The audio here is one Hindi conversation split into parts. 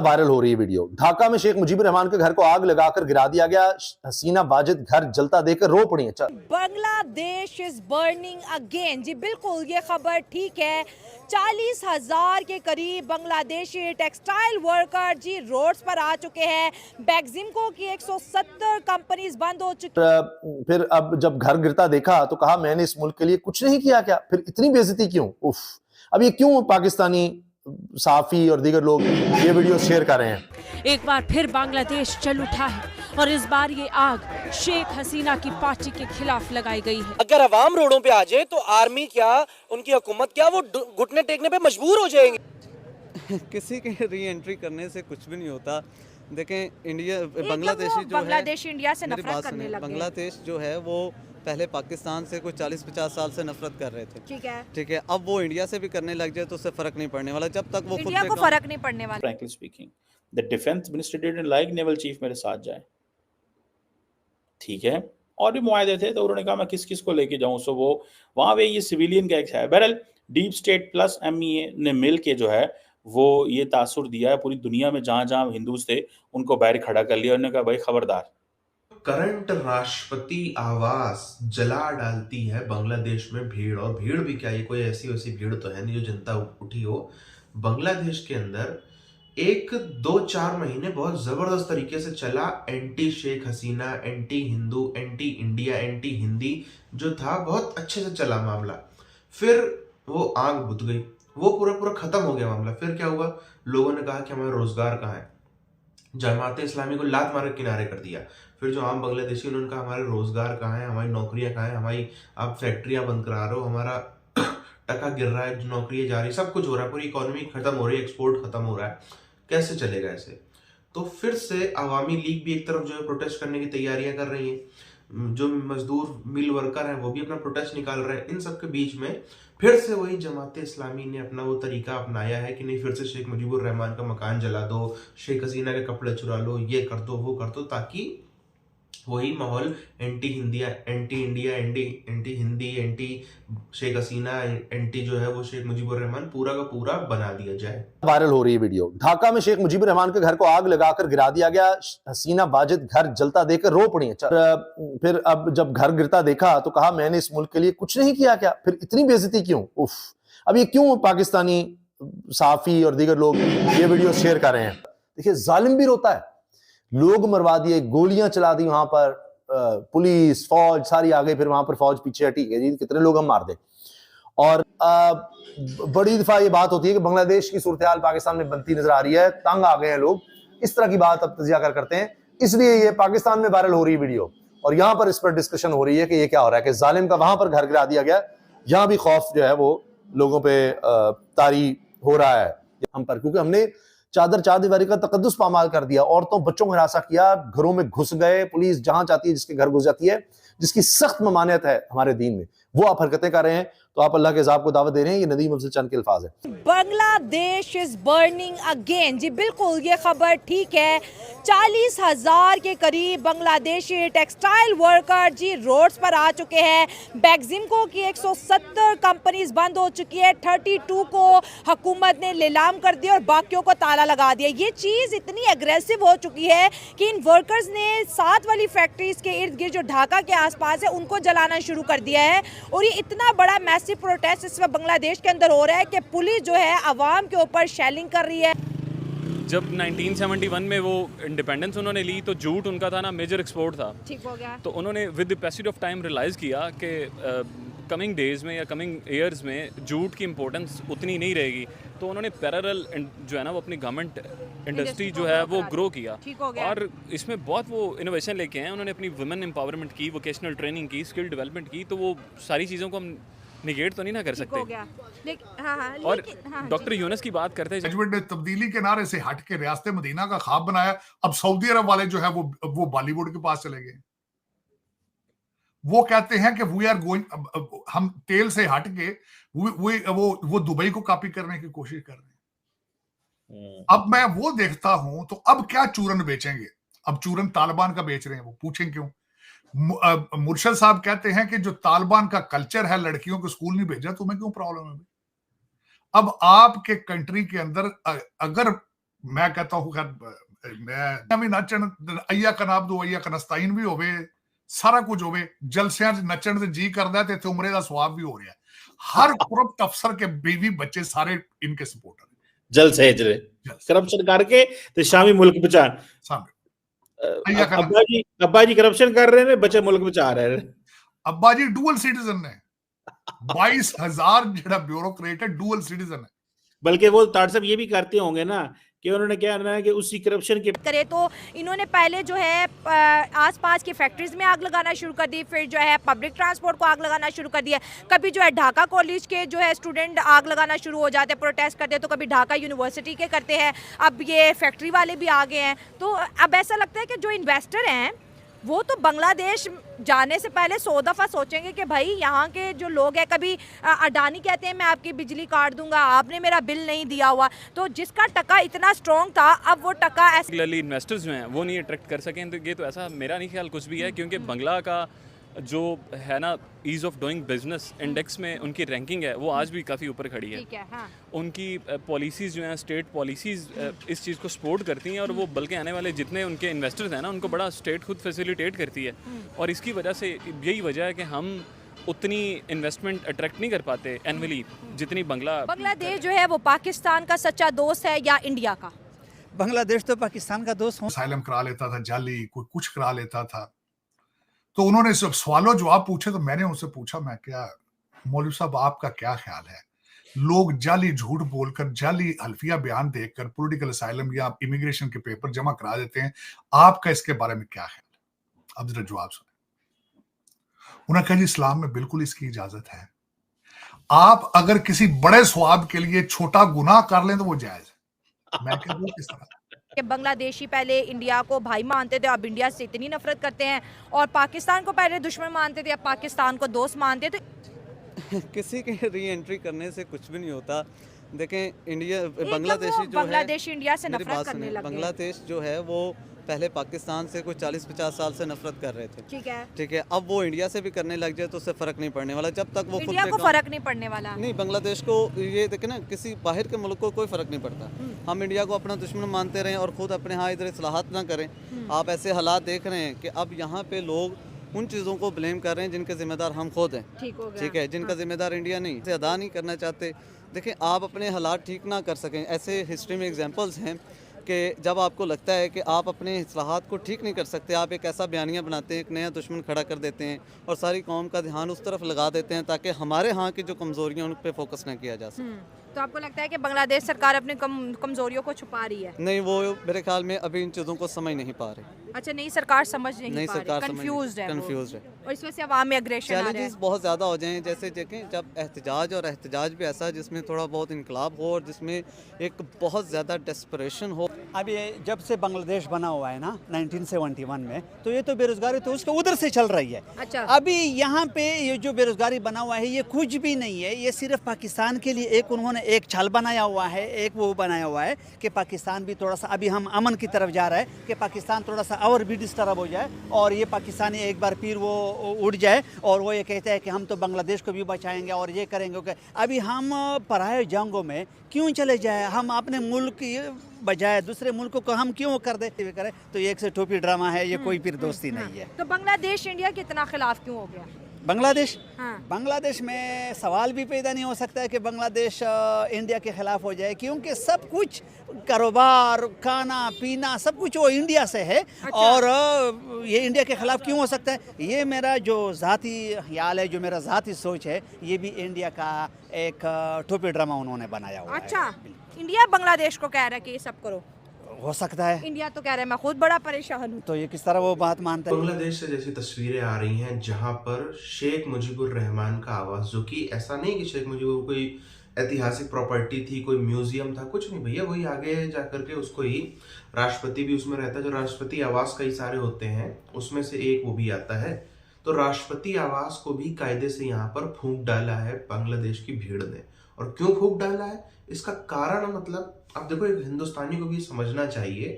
वायरल हो रही है वीडियो। ढाका में शेख मुजीबुर रहमान के घर को आग लगाकर गिरा दिया गया। हसीना वाजिद घर जलता देखकर रो पड़ी है। Bangladesh is burning again. जी बिल्कुल, ये खबर ठीक है। 40,000 के करीब बांग्लादेशी टेक्सटाइल वर्कर जी रोड्स पर आ चुके हैं। बैक्सिमको की 170 कंपनीज बंद हो चुकी। फिर अब जब घर गिरता देखा तो कहा मैंने इस मुल्क के लिए कुछ नहीं किया क्या? फिर इतनी बेइज्जती क्यों? उफ, अब ये क्यों पाकिस्तानी साफी और दीगर लोग ये वीडियो शेयर कर रहे हैं? एक बार फिर बांग्लादेश चल उठा है और इस बार ये आग शेख हसीना की पार्टी के खिलाफ लगाई गई है। अगर अवाम रोडों पे आ जाए तो आर्मी क्या, उनकी हुकूमत क्या, वो घुटने टेकने पे मजबूर हो जाएंगे। किसी के री एंट्री करने से कुछ भी नहीं होता। देखें इंडिया बांग्लादेश इंडिया से नफरत करने लगे। बांग्लादेश जो है वो पहले पाकिस्तान से कुछ 40-50 साल से नफरत कर रहे थे। ठीक है, अब वो इंडिया से भी करने लग जाए तो उससे फर्क नहीं पड़ने वाला, जब तक वो इंडिया को फर्क नहीं पड़ने वाला। Frankly speaking, the defense minister didn't like naval chief मेरे साथ जाए, ठीक है, और भी मुआहदे थे तो उन्होंने कहा मैं किस किस को लेके जाऊं। सो वो वहां पे ये सिविलियन का एक है। बहरहाल डीप स्टेट प्लस एमईए ने मिल के जो है वो ये तासुर दिया है पूरी दुनिया में, जहां जहां हिंदूज थे उनको बाहर खड़ा कर लिया। उन्होंने कहा भाई खबरदार। करंट राष्ट्रपति आवास जला डालती है बांग्लादेश में भीड़, और भीड़ भी क्या, ये कोई ऐसी वैसी भीड़ तो है नहीं जो जनता उठी हो। बांग्लादेश के अंदर 1-2-4 महीने बहुत जबरदस्त तरीके से चला anti Sheikh Hasina, anti Hindu, anti India, anti Hindi जो था, बहुत अच्छे से चला मामला। फिर वो आग बुझ गई, वो पूरा खत्म हो गया मामला। फिर क्या हुआ, लोगों ने कहा कि हमारा रोजगार कहाँ है, जमात इस्लामी को लात मार के किनारे कर दिया। फिर जो आम बांग्लादेशी, उन्होंने कहा हमारे रोजगार कहाँ है, हमारी नौकरियां कहाँ है, हमारी आप फैक्ट्रियां बंद करा रहे हो, हमारा टका गिर रहा है, नौकरियां जा रही, सब कुछ हो रहा है, पूरी इकोनॉमी खत्म हो रही है, एक्सपोर्ट खत्म हो रहा है, कैसे चलेगा ऐसे? तो फिर से अवामी लीग भी एक तरफ जो है प्रोटेस्ट करने की तैयारियां कर रही है, जो मजदूर मिल वर्कर हैं वो भी अपना प्रोटेस्ट निकाल रहे हैं। इन सब के बीच में फिर से वही जमात इस्लामी ने अपना वो तरीका अपनाया है कि नहीं, फिर से शेख मुजीबुर रहमान का मकान जला दो, शेख हसीना के कपड़े चुरा लो, ये कर दो वो कर दो, ताकि वही माहौल एंटी हिंदिया, anti India, anti Hindi, anti Sheikh Hasina, anti जो है वो शेख मुजीबुर रहमान पूरा का पूरा बना दिया जाए। वायरल हो रही है वीडियो। ढाका में शेख मुजीबुर रहमान के घर को आग लगाकर गिरा दिया गया। हसीना वाजिद घर जलता देखकर रो पड़ी है। फिर अब जब घर गिरता देखा तो कहा मैंने इस मुल्क के लिए कुछ नहीं किया क्या? फिर इतनी बेइज्जती क्यों? उफ, अब ये क्यों पाकिस्तानी साफी और दीगर लोग ये वीडियो शेयर कर रहे हैं? देखिए, जालिम भी रोता है। लोग मरवा दिए, गोलियां चला दी वहां पर, पुलिस फौज सारी आ गई, फिर वहां पर फौज पीछे हटी है जी, कितने लोग हम मार दे। और बड़ी दफा ये बात होती है कि बांग्लादेश की सूरत हाल पाकिस्तान में बनती नजर आ रही है, तंग आ गए हैं लोग, इस तरह की बात अब तजिया करते हैं। इसलिए ये पाकिस्तान में वायरल हो रही वीडियो और यहाँ पर इस पर डिस्कशन हो रही है कि ये क्या हो रहा है कि जालिम का वहां पर घर गिरा दिया गया। यहाँ भी खौफ जो है वो लोगों पे तारी हो रहा है हम पर, क्योंकि हमने चादर दीवारी का तकद्दुस पामाल कर दिया, औरतों बच्चों को हिरासा किया, घरों में घुस गए, पुलिस जहां चाहती है जिसके घर घुस जाती है, जिसकी सख्त ममानियत है हमारे दीन में, वो आप हरकतें कर रहे हैं तो आप अल्लाह के अज़ाब को दावत दे रहे हैं। ये नदीम अफजल चंद के अल्फाज है। Bangladesh is burning again. जी बिल्कुल, ये खबर ठीक है। 40,000 के करीब बांग्लादेशी टेक्सटाइल वर्कर जी रोड्स पर आ चुके हैं। बैक्सिमको की 170 कंपनीज बंद हो चुकी है। 32 को हुकूमत ने नीलाम कर दिया और बाकियों को ताला लगा दिया। ये चीज़ इतनी एग्रेसिव हो चुकी है कि इन वर्कर्स ने साथ वाली फैक्ट्रीज के इर्द गिर्द जो ढाका के आसपास है उनको जलाना शुरू कर दिया है। और ये इतना बड़ा मैसिव प्रोटेस्ट इस वक्त बांग्लादेश के अंदर हो रहा है कि पुलिस जो है अवाम के ऊपर शेलिंग कर रही है। जब 1971 में वो इंडिपेंडेंस उन्होंने ली तो जूट उनका था ना मेजर एक्सपोर्ट था, ठीक हो गया। तो उन्होंने with the passage of time realise किया कि कमिंग डेज में या कमिंग ईयर्स में जूट की इम्पोर्टेंस उतनी नहीं रहेगी, तो उन्होंने पैरेलल जो है ना वो अपनी गवर्नमेंट इंडस्ट्री जो है वो ग्रो किया। और इसमें बहुत वो इनोवेशन लेके आए। उन्होंने अपनी वुमेन एम्पावरमेंट की, वोकेशनल ट्रेनिंग की, स्किल डेवलपमेंट की, तो वो सारी चीज़ों को हम निगेट तो नहीं ना कर सकते। और डॉक्टर यूनुस की बात करते हैं, मैनेजमेंट ने तब्दीली के नारे से हट के रियासत मदीना का ख्वाब बनाया। अब सऊदी अरब वाले जो है वो बॉलीवुड के पास चले गए। वो कहते हैं कि वी आर गोइंग, हम तेल से हट के वो दुबई को कॉपी करने की कोशिश कर रहे हैं। अब मैं वो देखता हूं तो अब क्या चूरन बेचेंगे? अब चूरन तालिबान का बेच रहे हैं। वो पूछें क्यों? मुर्शद साहब कहते हैं कि जो तालिबान का कल्चर है, लड़कियों को स्कूल नहीं भेजा, तुम्हें क्यों प्रॉब्लम है? अब आपके कंट्री के अंदर अगर मैं कहता हूँ खैर मैं भी नचन अय्या कनाब दो अय्या कनस्ताइन भी होवे सारा कुछ होवे जलसियां च नचन ते जी करदा ते इत्थे उमरे दा सवाब भी हो रहा है हर करप्ट अफसर के बीवी बच्चे सारे इनके सपोर्टर जल सहेज रहे करप्शन करके ते शामी मुल्क बचा अब्बा जी करप्शन कर रहे हैं बच्चे मुल्क बचा रहे हैं अब्बा जी डुअल सिटीजन ने 22,000 जेड़ा ब्यूरोक्रेट है डुअल सिटीजन है बल्कि वो ताड़ साहब ये भी करते होंगे ना कि उन्होंने क्या करना है कि उसी करप्शन के करे तो इन्होंने पहले जो है आसपास की फैक्ट्रीज में आग लगाना शुरू कर दी फिर जो है पब्लिक ट्रांसपोर्ट को आग लगाना शुरू कर दिया कभी जो है ढाका कॉलेज के जो है स्टूडेंट आग लगाना शुरू हो जाते प्रोटेस्ट करते तो कभी ढाका यूनिवर्सिटी के करते हैं अब ये फैक्ट्री वाले भी आ गए हैं तो अब ऐसा लगता है कि जो इन्वेस्टर हैं वो तो बांग्लादेश जाने से पहले 100 दफ़ा सोचेंगे कि भाई यहाँ के जो लोग हैं कभी अडानी कहते हैं मैं आपकी बिजली काट दूंगा आपने मेरा बिल नहीं दिया हुआ तो जिसका टका इतना स्ट्रॉन्ग था अब वो टका ऐसे इन्वेस्टर्स जो हैं वो नहीं अट्रैक्ट कर सकें तो ये तो ऐसा मेरा नहीं ख्याल कुछ भी है क्योंकि बंगला का जो है ना ease of doing business index में उनकी रैंकिंग है वो आज भी काफ़ी ऊपर खड़ी है हाँ। उनकी पॉलिसीज़ जो हैं स्टेट पॉलिसीज़ इस चीज़ को सपोर्ट करती हैं और वो बल्कि आने वाले जितने उनके इन्वेस्टर्स हैं ना उनको बड़ा स्टेट खुद फैसिलिटेट करती है और इसकी वजह से यही वजह है कि हम उतनी इन्वेस्टमेंट अट्रैक्ट नहीं कर पाते एनुअली जितनी बांग्लादेश जो है वो पाकिस्तान का सच्चा दोस्त है या इंडिया का बांग्लादेश तो पाकिस्तान का दोस्त हो असाइलम करा लेता था जाली कोई कुछ करा लेता था तो उन्होंने सब सवालों जवाब पूछे तो मैंने उनसे पूछा मैं क्या मौलवी साहब आपका क्या ख्याल है लोग जाली झूठ बोलकर जाली हल्फिया बयान देखकर पॉलिटिकल असाइलम या इमिग्रेशन के पेपर जमा करा देते हैं आपका इसके बारे में क्या ख्याल है अब जरा जवाब सुने उन्होंने कहा जी इस्लाम में बिल्कुल इसकी इजाजत है आप अगर किसी बड़े स्वाब के लिए छोटा गुनाह कर लें तो वो जायज है मैं कहता हूं किस तरह कि बांग्लादेशी पहले इंडिया को भाई मानते थे अब इंडिया से इतनी नफरत करते हैं और पाकिस्तान को पहले दुश्मन मानते थे अब पाकिस्तान को दोस्त मानते थे किसी के री एंट्री करने से कुछ भी नहीं होता देखें इंडिया बांग्लादेशी इंडिया से नफरत करने लगे बांग्लादेश जो है वो पहले पाकिस्तान से कुछ 40-50 साल से नफरत कर रहे थे ठीक है अब वो इंडिया से भी करने लग जाए तो उससे फर्क नहीं पड़ने वाला जब तक वो इंडिया को फर्क नहीं पड़ने वाला नहीं बांग्लादेश को ये देखे ना किसी बाहर के मुल्क को कोई फर्क नहीं पड़ता हम इंडिया को अपना दुश्मन मानते रहें और खुद अपने यहाँ इधर इस्लाहात ना करें आप ऐसे हालात देख रहे हैं कि अब यहाँ पे लोग उन चीज़ों को ब्लेम कर रहे हैं जिनके जिम्मेदार हम खुद हैं ठीक है जिनका जिम्मेदार इंडिया नहीं से अदा नहीं करना चाहते देखें आप अपने हालात ठीक ना कर सकें ऐसे हिस्ट्री में एग्जांपल्स हैं कि जब आपको लगता है कि आप अपने इस्लाहात को ठीक नहीं कर सकते आप एक ऐसा बयानिया बनाते हैं एक नया दुश्मन खड़ा कर देते हैं और सारी कौम का ध्यान उस तरफ लगा देते हैं ताकि हमारे यहाँ की जो कमज़ोरियाँ उन पर फोकस ना किया जा सके तो आपको लगता है कि बांग्लादेश सरकार अपनी कमजोरियों को छुपा रही है नहीं वो मेरे ख्याल में अभी इन चीज़ों को समझ नहीं पा रही अच्छा नई सरकार समझ नहीं पा रही कंफ्यूज्ड है और इस वजह से अवाम में एग्रेशन आ रहा है चैलेंजेस बहुत ज़्यादा हो जाएं जैसे देखें जब एहतजाज और एहतजाज भी ऐसा जिसमें थोड़ा बहुत इनकलाब हो और जिसमें एक बहुत ज़्यादा डेस्परेशन हो अब ये जब से बांग्लादेश बना हुआ है ना 1971 में तो ये तो बेरोजगारी तो उसका उधर से चल रही है अच्छा अभी यहाँ पे ये जो बेरोजगारी बना हुआ है ये कुछ भी नहीं है ये सिर्फ पाकिस्तान के लिए एक उन्होंने एक छल बनाया हुआ है एक वो बनाया हुआ है कि पाकिस्तान भी थोड़ा सा अभी हम अमन की तरफ जा रहे हैं कि पाकिस्तान थोड़ा सा और भी डिस्टर्ब हो जाए और ये पाकिस्तानी एक बार फिर वो उड़ जाए और वो ये कहते हैं कि हम तो बांग्लादेश को भी बचाएंगे और ये करेंगे अभी हम पराए जंगों में क्यों चले जाए हम अपने मुल्क बजाय दूसरे मुल्कों को हम क्यों कर दे करें तो ये एक से टोपी ड्रामा है ये कोई फिर दोस्ती नहीं है तो बांग्लादेश इंडिया के इतना खिलाफ क्यों हो गया बांग्लादेश हाँ। बांग्लादेश में सवाल भी पैदा नहीं हो सकता है कि बांग्लादेश इंडिया के खिलाफ हो जाए क्योंकि सब कुछ कारोबार खाना पीना सब कुछ वो इंडिया से है अच्छा। और ये इंडिया के खिलाफ क्यों हो सकता है ये मेरा जो ज़ाती ख्याल है जो मेरा ज़ाती सोच है ये भी इंडिया का एक टोपी ड्रामा उन्होंने बनाया हुआ अच्छा है। इंडिया बांग्लादेश को कह रहा है कि ये सब करो हो सकता है इंडिया तो कह रहा है मैं खुद बड़ा परेशान हूँ तो ये किस तरह वो बात मानता है बांग्लादेश से जैसी तस्वीरें आ रही हैं जहां पर शेख मुजीबुर रहमान का आवास जो कि ऐसा नहीं कि शेख मुजीबुर कोई ऐतिहासिक प्रॉपर्टी थी कोई म्यूजियम था कुछ नहीं भैया वही आगे जाकर के उसको ही राष्ट्रपति भी उसमें रहता है जो राष्ट्रपति आवास कई सारे होते हैं उसमें से एक वो भी आता है तो राष्ट्रपति आवास को भी कायदे से यहाँ पर फूंक डाला है बांग्लादेश की भीड़ ने और क्यों फूंक डाला है इसका कारण मतलब अब देखो एक हिंदुस्तानी को भी समझना चाहिए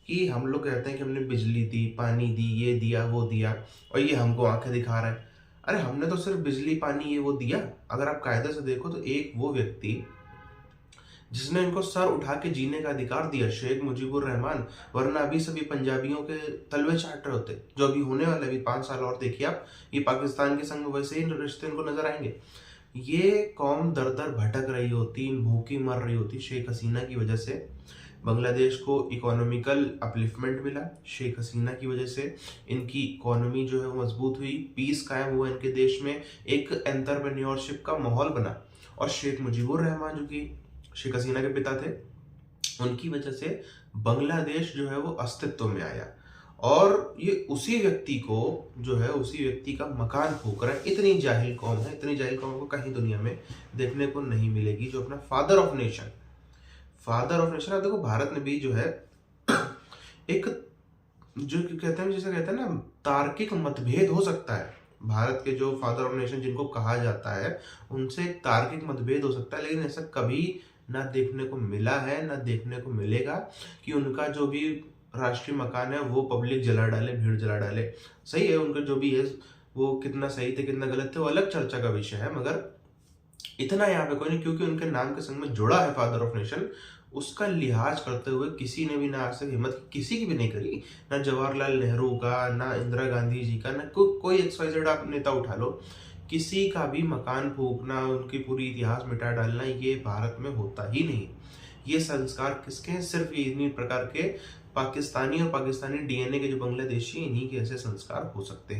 कि हम लोग कहते हैं कि हमने बिजली दी पानी दी ये दिया वो दिया और ये हमको आंखें दिखा रहा है अरे हमने तो सिर्फ बिजली पानी ये वो दिया अगर आप कायदे से देखो तो एक वो व्यक्ति जिसने इनको सर उठा के जीने का अधिकार दिया, शेख मुजीबुर रहमान, वरना अभी सभी पंजाबियों के तलवे चाट रहे होते, जो अभी होने वाले, अभी 5 साल और देखिए आप, ये पाकिस्तान के संग में वैसे ही रिश्ते इनको नजर आएंगे। ये कौम दर दर भटक रही होती, भूखी मर रही होती शेख हसीना की वजह से। बांग्लादेश को इकोनॉमिकल अपलिफ्टमेंट मिला शेख हसीना की वजह से, इनकी इकोनॉमी जो है वो मजबूत हुई, पीस कायम हुआ इनके देश में, एक एंटरप्रेन्योरशिप का माहौल बना। और शेख मुजीबुर रहमान जो कि शेख हसीना के पिता थे, उनकी वजह से बांग्लादेश जो है वो अस्तित्व में आया। और ये उसी व्यक्ति को जो है, उसी व्यक्ति का मकान फूक रहा है। इतनी जाहिल कौम है, इतनी जाहिल कौम को कहीं दुनिया में देखने को नहीं मिलेगी, जो अपना फादर ऑफ नेशन आप देखो, भारत में भी जो है एक जो कहते हैं, जैसे कहते हैं ना, तार्किक मतभेद हो सकता है। भारत के जो फादर ऑफ नेशन जिनको कहा जाता है, उनसे एक तार्किक मतभेद हो सकता है, लेकिन ऐसा कभी ना देखने को मिला है, ना देखने को मिलेगा कि उनका जो भी राष्ट्रीय मकान है वो पब्लिक जला डाले, भीड़ जला डाले। सही है, उनका जो भी है वो कितना सही थे कितना गलत थे वो अलग चर्चा का विषय है, मगर इतना यहाँ पे कोई नहीं, क्योंकि उनके नाम के संग में जुड़ा है फादर ऑफ नेशन, उसका लिहाज करते हुए किसी ने भी ना आज तक हिम्मत किसी की भी नहीं करी, ना जवाहरलाल नेहरू का, ना इंदिरा गांधी जी का, ना कोई XYZ आप नेता उठा लो, किसी का भी मकान फूकना, उनकी पूरी इतिहास मिटा डालना, ये भारत में होता ही नहीं। ये संस्कार किसके हैं? सिर्फ इन्हीं प्रकार के पाकिस्तानी और पाकिस्तानी DNA के जो बांग्लादेशी, इन्हीं के ऐसे संस्कार हो सकते हैं।